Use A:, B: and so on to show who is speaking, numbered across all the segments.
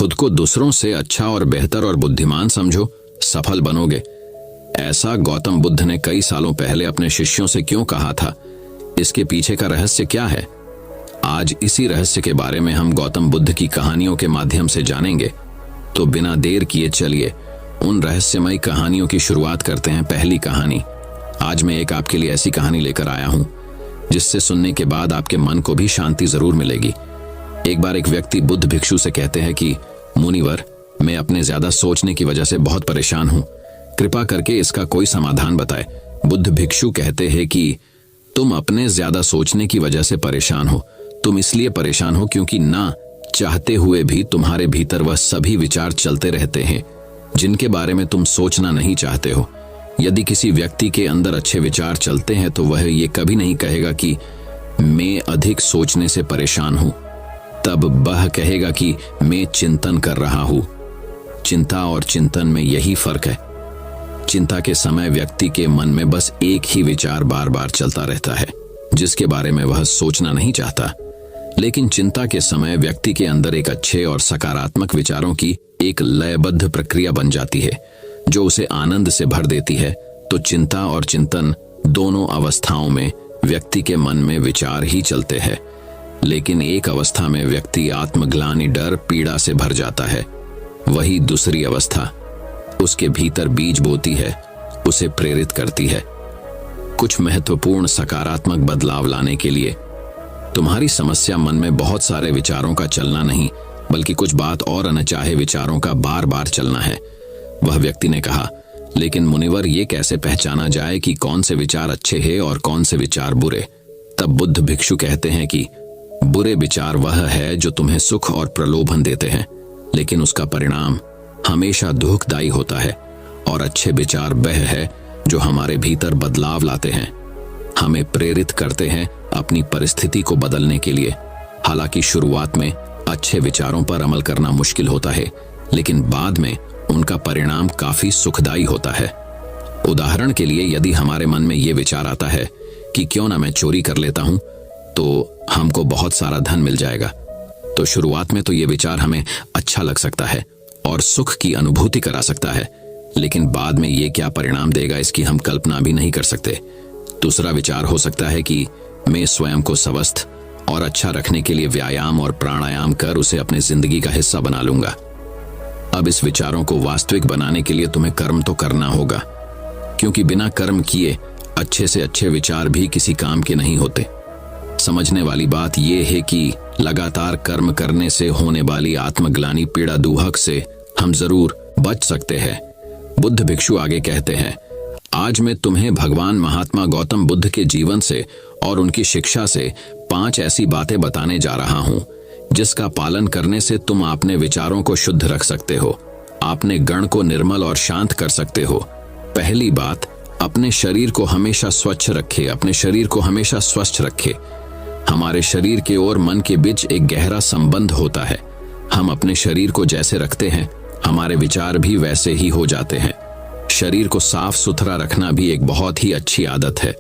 A: खुद को दूसरों से अच्छा और बेहतर और बुद्धिमान समझो, सफल बनोगे। ऐसा गौतम बुद्ध ने कई सालों पहले अपने शिष्यों से क्यों कहा था? इसके पीछे का रहस्य क्या है? आज इसी रहस्य के बारे में हम गौतम बुद्ध की कहानियों के माध्यम से जानेंगे। तो बिना देर किए चलिए उन रहस्यमयी कहानियों की शुरुआत करते हैं। पहली कहानी। आज मैं एक आपके लिए ऐसी कहानी लेकर आया हूं जिससे सुनने के बाद आपके मन को भी शांति जरूर मिलेगी। एक बार एक व्यक्ति बुद्ध भिक्षु से कहते हैं कि मुनिवर, मैं अपने ज्यादा सोचने की वजह से बहुत परेशान हूं, कृपा करके इसका कोई समाधान बताए। बुद्ध भिक्षु कहते हैं कि तुम अपने ज्यादा सोचने की वजह से परेशान हो। तुम इसलिए परेशान हो क्योंकि ना चाहते हुए भी तुम्हारे भीतर वह सभी विचार चलते रहते हैं जिनके बारे में तुम सोचना नहीं चाहते हो। यदि किसी व्यक्ति के अंदर अच्छे विचार चलते हैं तो वह ये कभी नहीं कहेगा कि मैं अधिक सोचने से परेशान हूं, तब वह कहेगा कि मैं चिंतन कर रहा हूं। चिंता और चिंतन में यही फर्क है। चिंता के समय व्यक्ति के मन में बस एक ही विचार बार बार चलता रहता है जिसके बारे में वह सोचना नहीं चाहता। लेकिन चिंता के समय व्यक्ति के अंदर एक अच्छे और सकारात्मक विचारों की एक लयबद्ध प्रक्रिया बन जाती है जो उसे आनंद से भर देती है। तो चिंता और चिंतन दोनों अवस्थाओं में व्यक्ति के मन में विचार ही चलते हैं, लेकिन एक अवस्था में व्यक्ति आत्मग्लानि, डर, पीड़ा से भर जाता है। वही दूसरी अवस्था उसके भीतर बीज बोती है, उसे प्रेरित करती है कुछ महत्वपूर्ण सकारात्मक बदलाव लाने के लिए। तुम्हारी समस्या मन में बहुत सारे विचारों का चलना नहीं, बल्कि कुछ बात और अनचाहे विचारों का बार बार चलना है। वह व्यक्ति ने कहा, लेकिन मुनिवर, ये कैसे पहचाना जाए कि कौन से विचार अच्छे हैं और कौन से विचार बुरे? तब बुद्ध भिक्षु कहते हैं कि बुरे विचार वह है जो तुम्हें सुख और प्रलोभन देते हैं, लेकिन उसका परिणाम हमेशा दुखदायी होता है। और अच्छे विचार वह है जो हमारे भीतर बदलाव लाते हैं, हमें प्रेरित करते हैं अपनी परिस्थिति को बदलने के लिए। हालांकि शुरुआत में अच्छे विचारों पर अमल करना मुश्किल होता है, लेकिन बाद में उनका परिणाम काफी सुखदायी होता है। उदाहरण के लिए, यदि हमारे मन में यह विचार आता है कि क्यों ना मैं चोरी कर लेता हूं तो हमको बहुत सारा धन मिल जाएगा, तो शुरुआत में तो यह विचार हमें अच्छा लग सकता है और सुख की अनुभूति करा सकता है, लेकिन बाद में यह क्या परिणाम देगा इसकी हम कल्पना भी नहीं कर सकते। दूसरा विचार हो सकता है कि मैं स्वयं को स्वस्थ और अच्छा रखने के लिए व्यायाम और प्राणायाम कर उसे अपनी जिंदगी का हिस्सा बना लूंगा। अब इस विचारों को वास्तविक बनाने के लिए तुम्हें कर्म तो करना होगा, क्योंकि बिना कर्म किए अच्छे से अच्छे विचार भी किसी काम के नहीं होते। समझने वाली बात यह है कि लगातार कर्म करने से होने वाली आत्मग्लानि, पीड़ा, दुहक से हम जरूर बच सकते हैं। बुद्ध भिक्षु आगे कहते हैं, आज मैं तुम्हें भगवान महात्मा गौतम बुद्ध के जीवन से और उनकी शिक्षा से 5 ऐसी बातें बताने जा रहा हूं जिसका पालन करने से तुम अपने विचारों को शुद्ध रख सकते हो, अपने गण को निर्मल और शांत कर सकते हो। पहली बात, अपने शरीर को हमेशा स्वच्छ रखे, अपने शरीर को हमेशा स्वस्थ रखे। हमारे शरीर के और मन के बीच एक गहरा संबंध होता है। हम अपने शरीर को जैसे रखते हैं, हमारे विचार भी वैसे ही हो जाते हैं। शरीर को साफ सुथरा रखना भी एक बहुत ही अच्छी आदत है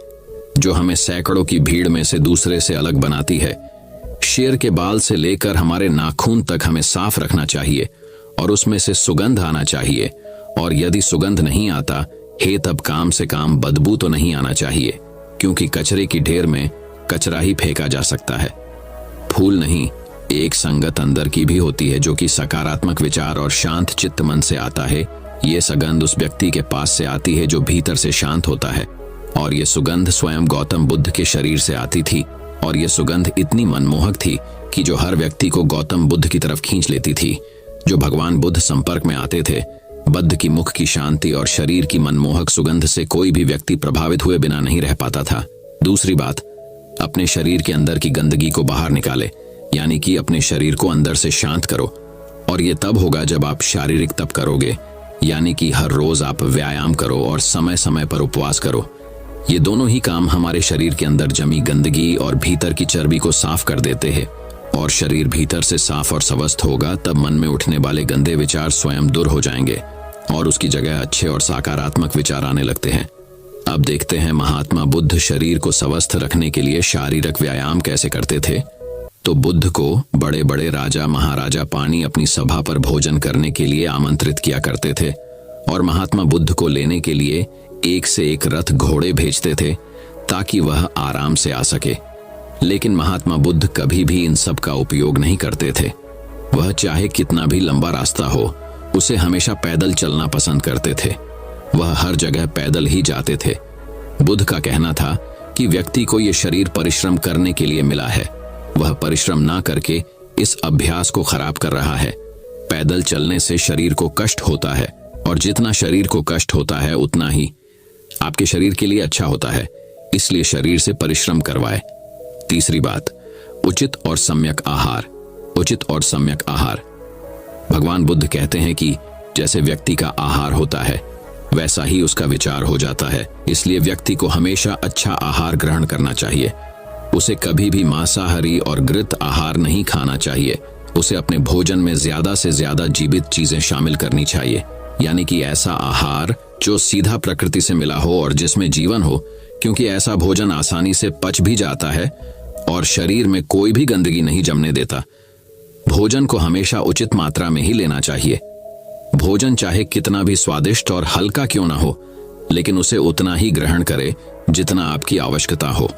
A: जो हमें सैकड़ों की भीड़ में से दूसरे से अलग बनाती है। शेर के बाल से लेकर हमारे नाखून तक हमें साफ रखना चाहिए और उसमें से सुगंध आना चाहिए, और यदि सुगंध नहीं आता है तब काम से काम बदबू तो नहीं आना चाहिए, क्योंकि कचरे की ढेर में कचरा ही फेंका जा सकता है। फूल नहीं, एक संगत अंदर की भी होती है जो कि सकारात्मक विचार और शांत चित्त मन से आता है। ये सुगंध उस व्यक्ति के पास से आती है जो भीतर से शांत होता है, और ये सुगंध स्वयं गौतम बुद्ध के शरीर से आती थी, और ये सुगंध इतनी मनमोहक थी कि जो हर व्यक्ति को गौतम बुद्ध की तरफ खींच लेती थी। जो भगवान बुद्ध संपर्क में आते थे, बुद्ध की मुख की शांति और शरीर की मनमोहक सुगंध से कोई भी व्यक्ति प्रभावित हुए बिना नहीं रह पाता था। दूसरी बात, अपने शरीर के अंदर की गंदगी को बाहर निकाले, यानी कि अपने शरीर को अंदर से शांत करो। और ये तब होगा जब आप शारीरिक तप करोगे, यानी कि हर रोज आप व्यायाम करो और समय समय पर उपवास करो। ये दोनों ही काम हमारे शरीर के अंदर जमी गंदगी और भीतर की चर्बी को साफ कर देते हैं, और शरीर भीतर से साफ और स्वस्थ होगा तब मन में उठने वाले गंदे विचार स्वयं दूर हो जाएंगे और उसकी जगह अच्छे और सकारात्मक विचार आने लगते हैं। अब देखते हैं महात्मा बुद्ध शरीर को स्वस्थ रखने के लिए शारीरिक व्यायाम कैसे करते थे। तो बुद्ध को बड़े बड़े राजा महाराजा पानी अपनी सभा पर भोजन करने के लिए आमंत्रित किया करते थे और महात्मा बुद्ध को लेने के लिए एक से एक रथ घोड़े भेजते थे ताकि वह आराम से आ सके। लेकिन महात्मा बुद्ध कभी भी इन सब का उपयोग नहीं करते थे। वह चाहे कितना भी लंबा रास्ता हो, उसे हमेशा पैदल चलना पसंद करते थे। वह हर जगह पैदल ही जाते थे। बुद्ध का कहना था कि व्यक्ति को यह शरीर परिश्रम करने के लिए मिला है, वह परिश्रम ना करके इस अभ्यास को खराब कर रहा है। पैदल चलने से शरीर को कष्ट होता है और जितना शरीर को कष्ट होता है उतना ही आपके शरीर के लिए अच्छा होता है, इसलिए शरीर से परिश्रम करवाए। तीसरी बात, उचित और सम्यक आहार। उचित और सम्यक आहार। भगवान बुद्ध कहते हैं कि जैसे व्यक्ति का आहार होता है वैसा ही उसका विचार हो जाता है, इसलिए व्यक्ति को हमेशा अच्छा आहार ग्रहण करना चाहिए। उसे कभी भी मांसाहारी और घृत आहार नहीं खाना चाहिए। उसे अपने भोजन में ज्यादा से ज्यादा जीवित चीजें शामिल करनी चाहिए, यानी कि ऐसा आहार जो सीधा प्रकृति से मिला हो और जिसमें जीवन हो, क्योंकि ऐसा भोजन आसानी से पच भी जाता है और शरीर में कोई भी गंदगी नहीं जमने देता। भोजन को हमेशा उचित मात्रा में ही लेना चाहिए। भोजन चाहे कितना भी स्वादिष्ट और हल्का क्यों ना हो, लेकिन उसे उतना ही ग्रहण करे जितना आपकी आवश्यकता हो।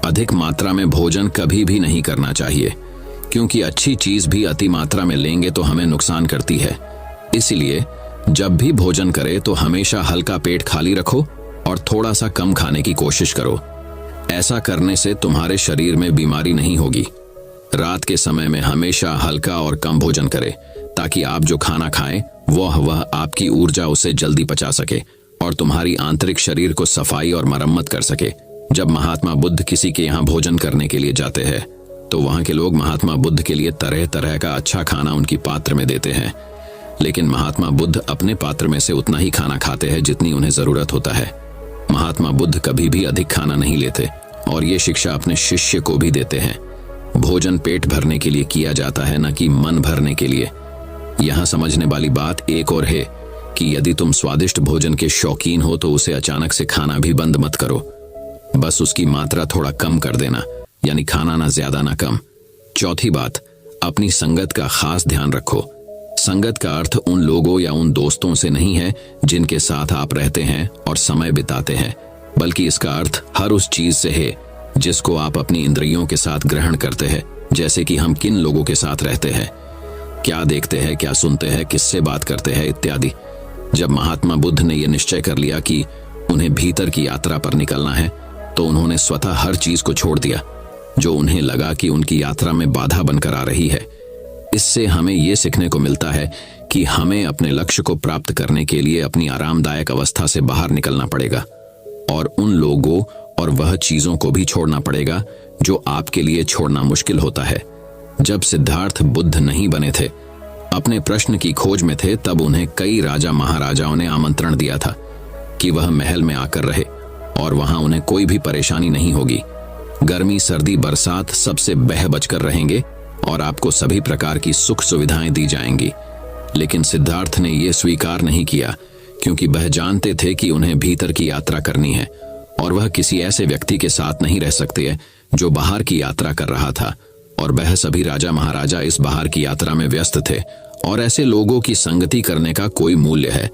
A: अधिक मात्रा में भोजन कभी भी नहीं करना चाहिए, क्योंकि अच्छी चीज भी अति मात्रा में लेंगे तो हमें नुकसान करती है। इसलिए जब भी भोजन करे तो हमेशा हल्का पेट खाली रखो और थोड़ा सा कम खाने की कोशिश करो। ऐसा करने से तुम्हारे शरीर में बीमारी नहीं होगी। रात के समय में हमेशा हल्का और कम भोजन करें ताकि आप जो खाना खाएं वह आपकी ऊर्जा उसे जल्दी पचा सके और तुम्हारी आंतरिक शरीर को सफाई और मरम्मत कर सके। जब महात्मा बुद्ध किसी के यहाँ भोजन करने के लिए जाते हैं तो वहाँ के लोग महात्मा बुद्ध के लिए तरह तरह का अच्छा खाना उनकी पात्र में देते हैं, लेकिन महात्मा बुद्ध अपने पात्र में से उतना ही खाना खाते हैं जितनी उन्हें जरूरत होता है। महात्मा बुद्ध कभी भी अधिक खाना नहीं लेते और ये शिक्षा अपने शिष्य को भी देते हैं। भोजन पेट भरने के लिए किया जाता है, न कि मन भरने के लिए। यहाँ समझने वाली बात एक और है कि यदि तुम स्वादिष्ट भोजन के शौकीन हो तो उसे अचानक से खाना भी बंद मत करो, बस उसकी मात्रा थोड़ा कम कर देना, यानी खाना ना ज्यादा ना कम। चौथी बात, अपनी संगत का खास ध्यान रखो। संगत का अर्थ उन लोगों या उन दोस्तों से नहीं है जिनके साथ आप रहते हैं और समय बिताते हैं, बल्कि इसका अर्थ हर उस चीज से है जिसको आप अपनी इंद्रियों के साथ ग्रहण करते हैं। जैसे कि हम किन लोगों के साथ रहते हैं, क्या देखते हैं, क्या सुनते हैं, किससे बात करते हैं इत्यादि। जब महात्मा बुद्ध ने यह निश्चय कर लिया कि उन्हें भीतर की यात्रा पर निकलना है तो उन्होंने स्वतः हर चीज को छोड़ दिया जो उन्हें लगा कि उनकी यात्रा में बाधा बनकर आ रही है। इससे हमें यह सीखने को मिलता है कि हमें अपने लक्ष्य को प्राप्त करने के लिए अपनी आरामदायक अवस्था से बाहर निकलना पड़ेगा और उन लोगों और वह चीजों को भी छोड़ना पड़ेगा जो आपके लिए छोड़ना मुश्किल होता है। जब सिद्धार्थ बुद्ध नहीं बने थे, अपने प्रश्न की खोज में थे, तब उन्हें कई राजा महाराजाओं ने आमंत्रण दिया था कि वह महल में आकर रहे और वहां उन्हें कोई भी परेशानी नहीं होगी। गर्मी सर्दी बरसात सबसे बह बचकर रहेंगे और आपको सभी प्रकार की सुख सुविधाएं दी जाएंगी। लेकिन सिद्धार्थ ने यह स्वीकार नहीं किया, क्योंकि वह जानते थे कि उन्हें भीतर की यात्रा करनी है और वह किसी ऐसे व्यक्ति के साथ नहीं रह सकते जो बाहर की यात्रा कर रहा था, और वह सभी राजा महाराजा इस बाहर की यात्रा में व्यस्त थे और ऐसे लोगों की संगति करने का कोई मूल्य है।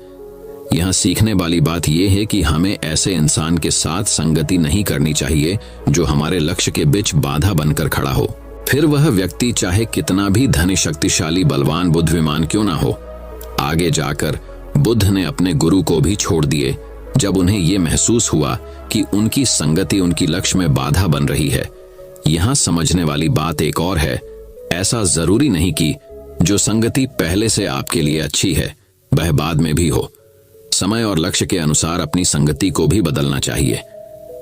A: यहाँ सीखने वाली बात यह है कि हमें ऐसे इंसान के साथ संगति नहीं करनी चाहिए जो हमारे लक्ष्य के बीच बाधा बनकर खड़ा हो, फिर वह व्यक्ति चाहे कितना भी धनी शक्तिशाली बलवान बुद्धिमान क्यों ना हो। आगे जाकर बुद्ध ने अपने गुरु को भी छोड़ दिए जब उन्हें यह महसूस हुआ कि उनकी संगति उनकी लक्ष्य में बाधा बन रही है। यहाँ समझने वाली बात एक और है, ऐसा जरूरी नहीं कि जो संगति पहले से आपके लिए अच्छी है वह बाद में भी हो। समय और लक्ष्य के अनुसार अपनी संगति को भी बदलना चाहिए।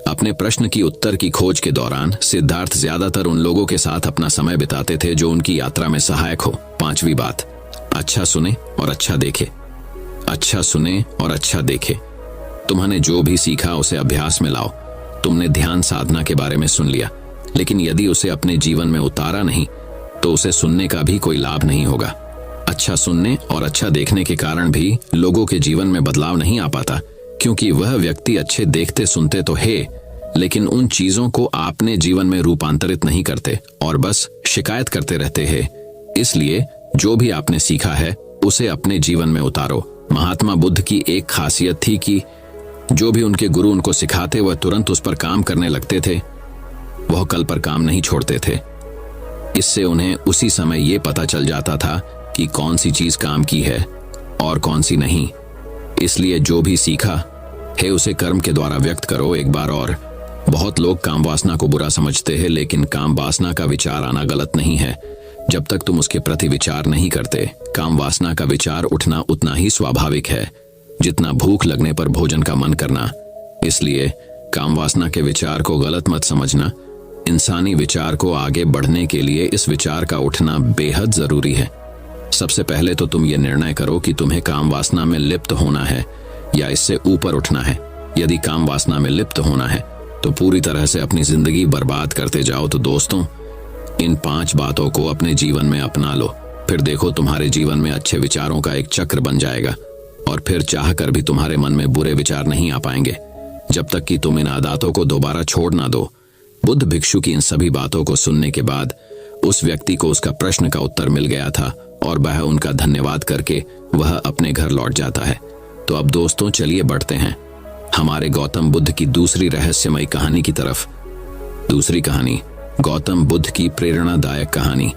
A: अपने प्रश्न की उत्तर की खोज के दौरान सिद्धार्थ ज्यादातर उन लोगों के साथ अपना समय बिताते थे जो उनकी यात्रा में सहायक हो। पांचवी बात, अच्छा सुने और अच्छा देखे। अच्छा सुने और अच्छा देखे। तुम्हारे जो भी सीखा उसे अभ्यास में लाओ। तुमने ध्यान साधना के बारे में सुन लिया, लेकिन यदि उसे अपने जीवन में उतारा नहीं तो उसे सुनने का भी कोई लाभ नहीं होगा। अच्छा सुनने और अच्छा देखने के कारण भी लोगों के जीवन में बदलाव नहीं आ पाता, क्योंकि वह व्यक्ति अच्छे देखते सुनते तो है लेकिन उन चीजों को आपने जीवन में रूपांतरित नहीं करते और बस शिकायत करते रहते हैं। इसलिए जो भी आपने सीखा है उसे अपने जीवन में उतारो। महात्मा बुद्ध की एक खासियत थी कि जो भी उनके गुरु उनको सिखाते वह तुरंत उस पर काम करने लगते थे। वह कल पर काम नहीं छोड़ते थे। इससे उन्हें उसी समय ये पता चल जाता था कि कौन सी चीज काम की है और कौन सी नहीं। इसलिए जो भी सीखा है उसे कर्म के द्वारा व्यक्त करो। एक बार और, बहुत लोग काम वासना को बुरा समझते हैं, लेकिन काम वासना का विचार आना गलत नहीं है जब तक तुम उसके प्रति विचार नहीं करते। काम वासना का विचार उठना उतना ही स्वाभाविक है जितना भूख लगने पर भोजन का मन करना। इसलिए काम वासना के विचार को गलत मत समझना। इंसानी विचार को आगे बढ़ने के लिए इस विचार का उठना बेहद जरूरी है। सबसे पहले तो तुम ये निर्णय करो कि तुम्हें काम वासना में लिप्त होना है या इससे ऊपर उठना है। यदि काम वासना में लिप्त होना है तो पूरी तरह से अपनी जिंदगी बर्बाद करते जाओ। तो दोस्तों, इन 5 बातों को अपने जीवन में अपना लो, फिर देखो तुम्हारे जीवन में अच्छे विचारों का एक चक्र बन जाएगा और फिर चाह कर भी तुम्हारे मन में बुरे विचार नहीं आ पाएंगे जब तक कि तुम इन आदतों को दोबारा छोड़ ना दो। बुद्ध भिक्षु की इन सभी बातों को सुनने के बाद उस व्यक्ति को उसका प्रश्न का उत्तर मिल गया था और वह उनका धन्यवाद करके वह अपने घर लौट जाता है। तो अब दोस्तों चलिए बढ़ते हैं हमारे गौतम बुद्ध की दूसरी रहस्यमयी कहानी की तरफ। दूसरी कहानी, गौतम बुद्ध की प्रेरणादायक कहानी।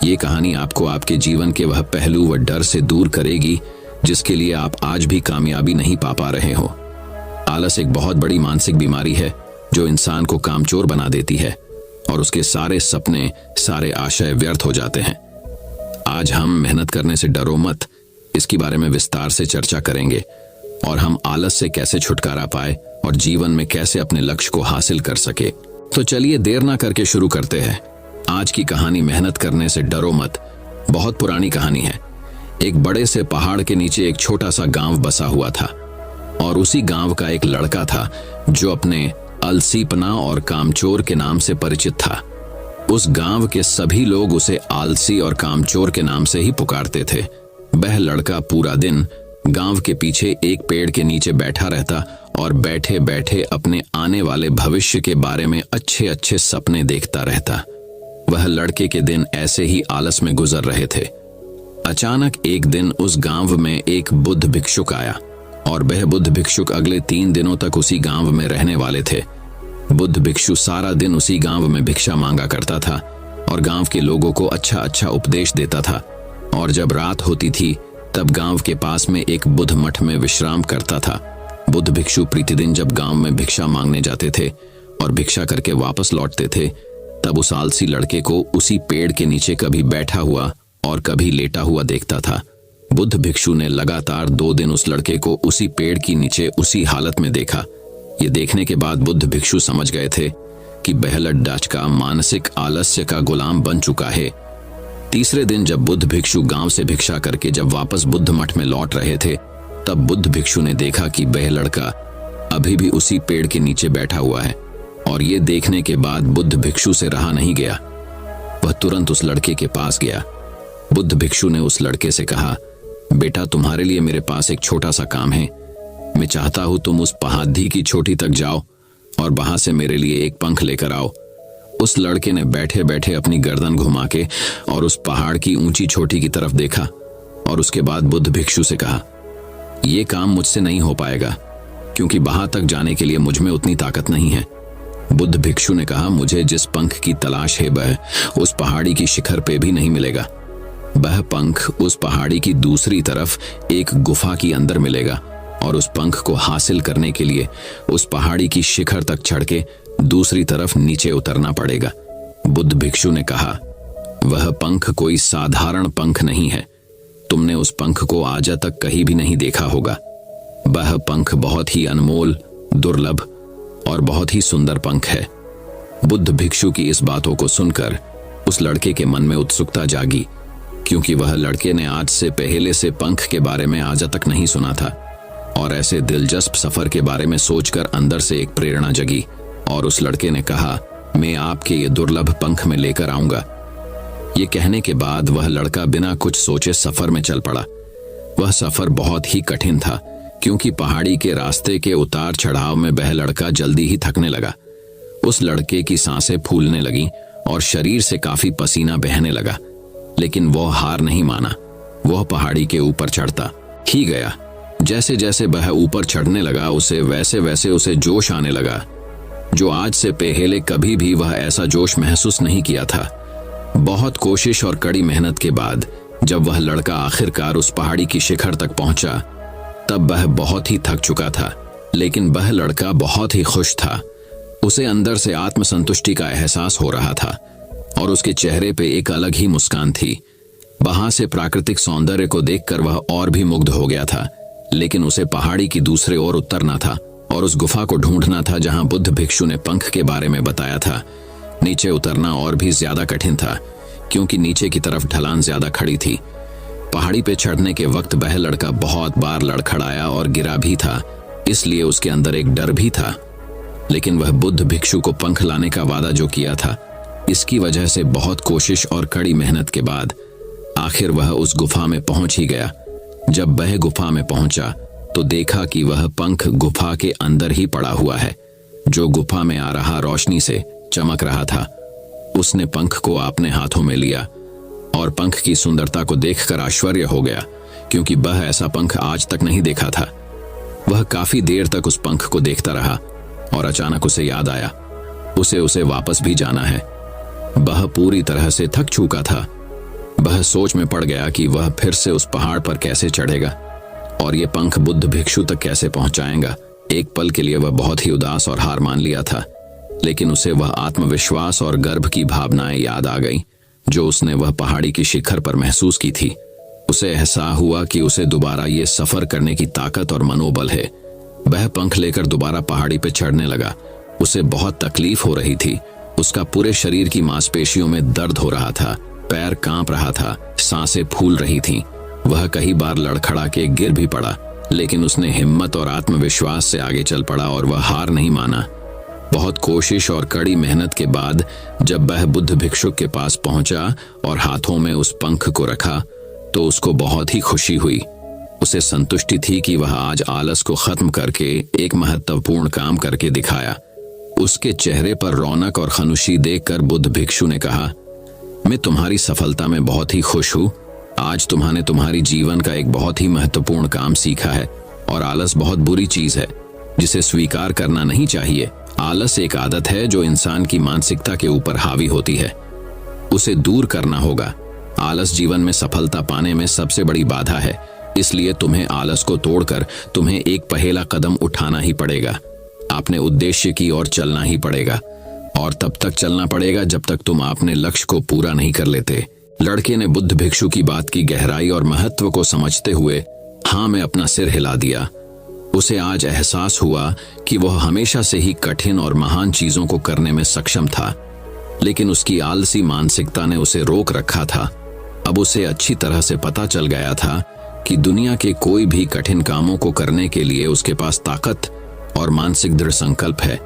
A: ये कहानी आपको आपके जीवन के वह पहलू व डर से दूर करेगी जिसके लिए आप आज भी कामयाबी नहीं पा रहे हो। आलस एक बहुत बड़ी मानसिक बीमारी है जो इंसान को कामचोर बना देती है और उसके सारे सपने, सारे आशय व्यर्थ हो जाते हैं। आज हम मेहनत करने से डरो मत, इसके बारे में विस्तार से चर्चा करेंगे और हम आलस से कैसे छुटकारा पाए और जीवन में कैसे अपने लक्ष्य को हासिल कर सके। तो चलिए देर ना करके शुरू करते हैं आज की कहानी, मेहनत करने से डरो मत। बहुत पुरानी कहानी है। एक बड़े से पहाड़ के नीचे एक छोटा सा गांव बसा हुआ था और उसी गांव का एक लड़का था जो अपने आलसीपना और कामचोर के नाम से परिचित था। उस गांव के सभी लोग उसे आलसी और कामचोर के नाम से ही पुकारते थे। वह लड़का पूरा दिन गांव के पीछे एक पेड़ के नीचे बैठा रहता और बैठे बैठे अपने आने वाले भविष्य के बारे में अच्छे अच्छे सपने देखता रहता। वह लड़के के दिन ऐसे ही आलस में गुजर रहे थे। अचानक एक दिन उस गांव में एक बुद्ध भिक्षुक आया और वह बुद्ध भिक्षुक अगले 3 दिनों तक उसी गांव में रहने वाले थे। बुद्ध भिक्षु सारा दिन उसी गांव में भिक्षा मांगा करता था और गांव के लोगों को अच्छा अच्छा उपदेश देता था। और जब रात होती थी तब गांव के पास में एक बुद्ध मठ में विश्राम करता था। बुद्ध भिक्षु प्रतिदिन जब गांव में भिक्षा मांगने जाते थे और भिक्षा करके वापस लौटते थे तब उस आलसी लड़के को उसी पेड़ के नीचे कभी बैठा हुआ और कभी लेटा हुआ देखता था। बुद्ध भिक्षु ने लगातार 2 दिन उस लड़के को उसी पेड़ के नीचे उसी हालत में देखा। ये देखने के बाद बुद्ध भिक्षु समझ गए थे कि वह लड्डाच मानसिक आलस्य का गुलाम बन चुका है। तीसरे दिन जब बुद्ध भिक्षु गांव से भिक्षा करके जब वापस बुद्ध मठ में लौट रहे थे तब बुद्ध भिक्षु ने देखा कि वह लड़का अभी भी उसी पेड़ के नीचे बैठा हुआ है। और ये देखने के बाद बुद्ध भिक्षु से रहा नहीं गया। वह तुरंत उस लड़के के पास गया। बुद्ध भिक्षु ने उस लड़के से कहा, बेटा तुम्हारे लिए मेरे पास एक छोटा सा काम है। मैं चाहता हूं तुम उस पहाड़ी की चोटी तक जाओ और वहां से मेरे लिए एक पंख लेकर आओ। उस लड़के ने बैठे बैठे अपनी गर्दन घुमा के और उस पहाड़ की ऊंची चोटी की तरफ देखा और उसके बाद बुद्ध भिक्षु से कहा, यह काम मुझसे नहीं हो पाएगा क्योंकि वहां तक जाने के लिए मुझ में उतनी ताकत नहीं है। बुद्ध भिक्षु ने कहा, मुझे जिस पंख की तलाश है वह उस पहाड़ी की शिखर पे भी नहीं मिलेगा। वह पंख उस पहाड़ी की दूसरी तरफ एक गुफा के अंदर मिलेगा और उस पंख को हासिल करने के लिए उस पहाड़ी की शिखर तक चढ़ के दूसरी तरफ नीचे उतरना पड़ेगा। बुद्ध भिक्षु ने कहा, वह पंख कोई साधारण पंख नहीं है। तुमने उस पंख को आज तक कहीं भी नहीं देखा होगा। वह पंख बहुत ही अनमोल, दुर्लभ और बहुत ही सुंदर पंख है। बुद्ध भिक्षु की इस बातों को सुनकर उस लड़के के मन में उत्सुकता जागी क्योंकि वह लड़के ने आज से पहले से पंख के बारे में आज तक नहीं सुना था। और ऐसे दिलचस्प सफर के बारे में सोचकर अंदर से एक प्रेरणा जगी और उस लड़के ने कहा, मैं आपके ये दुर्लभ पंख में लेकर आऊंगा। ये कहने के बाद वह लड़का बिना कुछ सोचे सफर में चल पड़ा। वह सफर बहुत ही कठिन था क्योंकि पहाड़ी के रास्ते के उतार चढ़ाव में वह लड़का जल्दी ही थकने लगा। उस लड़के की सांसें फूलने लगीं और शरीर से काफी पसीना बहने लगा, लेकिन वह हार नहीं माना। वह पहाड़ी के ऊपर चढ़ता ही गया। जैसे जैसे वह ऊपर चढ़ने लगा, उसे वैसे वैसे उसे जोश आने लगा, जो आज से पहले कभी भी वह ऐसा जोश महसूस नहीं किया था। बहुत कोशिश और कड़ी मेहनत के बाद जब वह लड़का आखिरकार उस पहाड़ी की शिखर तक पहुंचा, तब वह बहुत ही थक चुका था, लेकिन वह लड़का बहुत ही खुश था। उसे अंदर से आत्मसंतुष्टि का एहसास हो रहा था और उसके चेहरे पे एक अलग ही मुस्कान थी। वहां से प्राकृतिक सौंदर्य को देखकर वह और भी मुग्ध हो गया था, लेकिन उसे पहाड़ी की दूसरे ओर उतरना था और उस गुफा को ढूंढना था जहां बुद्ध भिक्षु ने पंख के बारे में बताया था। नीचे उतरना और भी ज्यादा कठिन था, क्योंकि नीचे की तरफ ढलान ज्यादा खड़ी थी। पहाड़ी पे चढ़ने के वक्त वह लड़का बहुत बार लड़खड़ाया और गिरा भी था, इसलिए उसके अंदर एक डर भी था। लेकिन वह बुद्ध भिक्षु को पंख लाने का वादा जो किया था, इसकी वजह से बहुत कोशिश और कड़ी मेहनत के बाद आखिर वह उस गुफा में पहुंच ही गया। जब वह गुफा में पहुंचा तो देखा कि वह पंख गुफा के अंदर ही पड़ा हुआ है, जो गुफा में आ रहा रोशनी से चमक रहा था। उसने पंख को अपने हाथों में लिया और पंख की सुंदरता को देखकर आश्चर्य हो गया, क्योंकि वह ऐसा पंख आज तक नहीं देखा था। वह काफी देर तक उस पंख को देखता रहा और अचानक उसे याद आया, उसे वापस भी जाना है। वह पूरी तरह से थक चुका था। वह सोच में पड़ गया कि वह फिर से उस पहाड़ पर कैसे चढ़ेगा और ये पंख बुद्ध भिक्षु तक कैसे पहुंचाएगा। एक पल के लिए वह बहुत ही उदास और हार मान लिया था, लेकिन उसे वह आत्मविश्वास और गर्व की भावनाएं याद आ गईं जो उसने वह पहाड़ी की शिखर पर महसूस की थी। उसे एहसास हुआ कि उसे दोबारा ये सफर करने की ताकत और मनोबल है। वह पंख लेकर दोबारा पहाड़ी पर चढ़ने लगा। उसे बहुत तकलीफ हो रही थी। उसका पूरे शरीर की मांसपेशियों में दर्द हो रहा था, पैर कांप रहा था, सांसें फूल रही थीं। वह कई बार लड़खड़ा के गिर भी पड़ा, लेकिन उसने हिम्मत और आत्मविश्वास से आगे चल पड़ा और वह हार नहीं माना। बहुत कोशिश और कड़ी मेहनत के बाद जब वह बुद्ध भिक्षुक के पास पहुंचा और हाथों में उस पंख को रखा, तो उसको बहुत ही खुशी हुई। उसे संतुष्टि थी कि वह आज आलस को खत्म करके एक महत्वपूर्ण काम करके दिखाया। उसके चेहरे पर रौनक और खुशी देखकर बुद्ध भिक्षु ने कहा, मैं तुम्हारी सफलता में बहुत ही खुश हूँ। आज तुम्हारे तुम्हारी जीवन का एक बहुत ही महत्वपूर्ण काम सीखा है और आलस बहुत बुरी चीज है जिसे स्वीकार करना नहीं चाहिए। आलस एक आदत है जो इंसान की मानसिकता के ऊपर हावी होती है। उसे दूर करना होगा। आलस जीवन में सफलता पाने में सबसे बड़ी बाधा है, इसलिए तुम्हें आलस को तोड़कर तुम्हें एक पहला कदम उठाना ही पड़ेगा। अपने उद्देश्य की ओर चलना ही पड़ेगा और तब तक चलना पड़ेगा जब तक तुम अपने लक्ष्य को पूरा नहीं कर लेते। लड़के ने बुद्ध भिक्षु की बात की गहराई और महत्व को समझते हुए हाँ में अपना सिर हिला दिया। उसे आज एहसास हुआ कि वह हमेशा से ही कठिन और महान चीजों को करने में सक्षम था, लेकिन उसकी आलसी मानसिकता ने उसे रोक रखा था। अब उसे अच्छी तरह से पता चल गया था कि दुनिया के कोई भी कठिन कामों को करने के लिए उसके पास ताकत और मानसिक दृढ़ संकल्प है।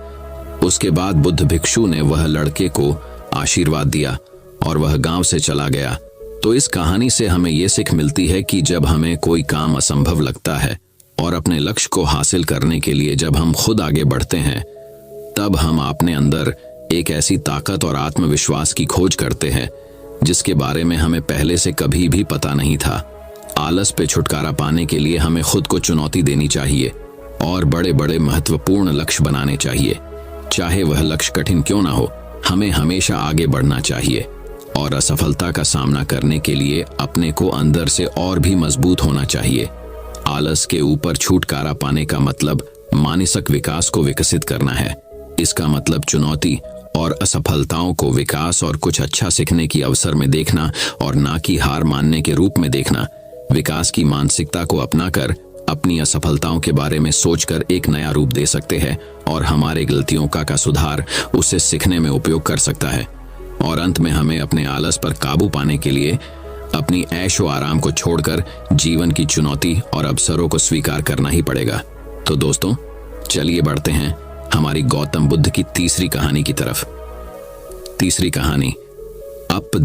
A: उसके बाद बुद्ध भिक्षु ने वह लड़के को आशीर्वाद दिया और वह गांव से चला गया। तो इस कहानी से हमें यह सीख मिलती है कि जब हमें कोई काम असंभव लगता है और अपने लक्ष्य को हासिल करने के लिए जब हम खुद आगे बढ़ते हैं, तब हम अपने अंदर एक ऐसी ताकत और आत्मविश्वास की खोज करते हैं जिसके बारे में हमें पहले से कभी भी पता नहीं था। आलस पे छुटकारा पाने के लिए हमें खुद को चुनौती देनी चाहिए और बड़े बड़े महत्वपूर्ण लक्ष्य बनाने चाहिए। चाहे वह लक्ष्य कठिन क्यों ना हो, हमें हमेशा आगे बढ़ना चाहिए और असफलता का सामना करने के लिए अपने को अंदर से और भी मजबूत होना चाहिए। आलस के ऊपर छुटकारा पाने का मतलब मानसिक विकास को विकसित करना है। इसका मतलब चुनौती और असफलताओं को विकास और कुछ अच्छा सीखने की अवसर में देखना और ना कि हार मानने के रूप में देखना। विकास की मानसिकता को अपनाकर अपनी असफलताओं के बारे में सोचकर एक नया रूप दे सकते हैं और हमारे गलतियों का सुधार उसे सीखने में उपयोग कर सकता है। और अंत में हमें अपने आलस पर काबू पाने के लिए अपनी ऐशो आराम को छोड़कर जीवन की चुनौती और अवसरों को स्वीकार करना ही पड़ेगा। तो दोस्तों, चलिए बढ़ते हैं हमारी गौतम बुद्ध की तीसरी कहानी की तरफ। तीसरी कहानी, अप द